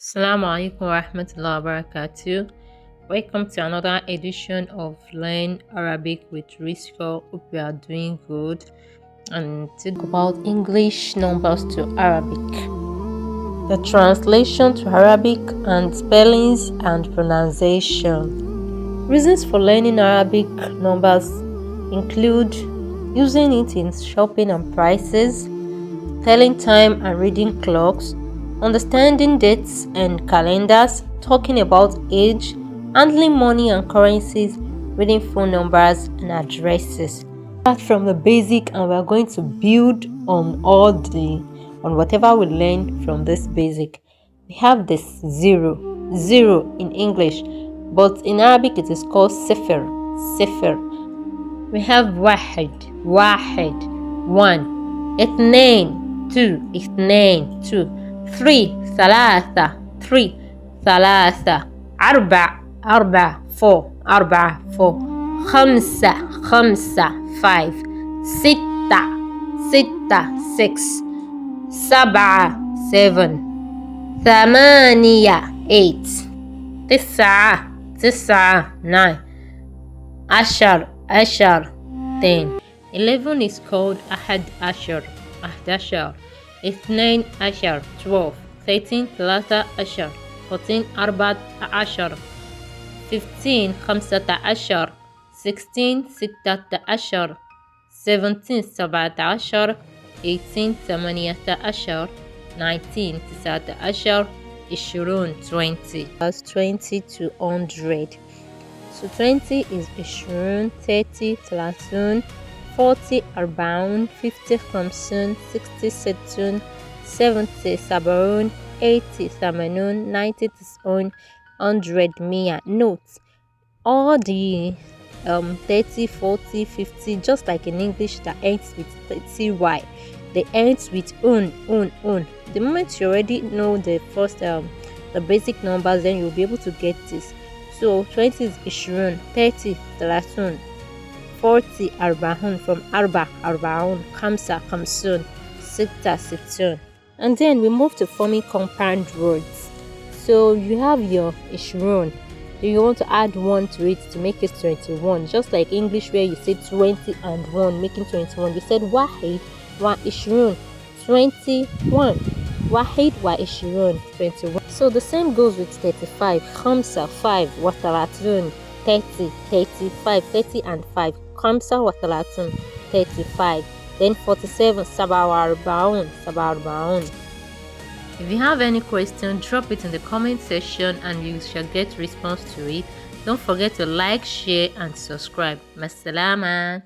Assalamu alaikum wa rahmatullahi wa barakatuh. Welcome to another edition of Learn Arabic with Risco. Hope you are doing good. And to talk about English numbers to Arabic, the translation to Arabic, and spellings and pronunciation. Reasons for learning Arabic numbers include using it in shopping and prices, telling time and reading clocks, understanding dates and calendars, talking about age, handling money and currencies, reading phone numbers and addresses. Start from the basic, and we're going to build on whatever we learn from this basic. We have this zero in English, but in Arabic it is called sifr. We have wahid, one, اثنين, two, three, ثلاثة, أربع, four, خمسة, five, ستة, six, سبعة, seven, ثمانية, eight, تسعة, nine, عشر, 10. 11 is called أحد عشر, اثنين عشر, 12. 13 ثلاثة عشر, 14 أربعة عشر, 15 خمسة عشر, 16 ستة عشر, 17 سبعة عشر, 18 ثمانية عشر, 19 تسعة عشر, 20 20. That's 20 to 100. So 20 is 20, 30 30, 40 40, 50 50, 60 60, 70 70, 80 70, 90 90, 100 100. Note all the 30, 40, 50, just like in English, that ends with ty. They ends with un. The moment you already know the first the basic numbers, then you'll be able to get this. So 20 is 20, 30 30, 40 40, from arba 40, khamsa 50, sitta 60. And then we move to forming compound words. So you have your 20. Do you want to add 1 to it to make it 21? Just like English, where you say 20 and 1 making 21. You said wahid wa 20, 21. Wahid wa 20, 21. So the same goes with 35. Khamsa 5 wa 30, 30, 35, 30 and 5. Khamsa wa 30, 35. Then 47, 47. If you have any question, drop it in the comment section and you shall get response to it. Don't forget to like, share and subscribe. Masalama.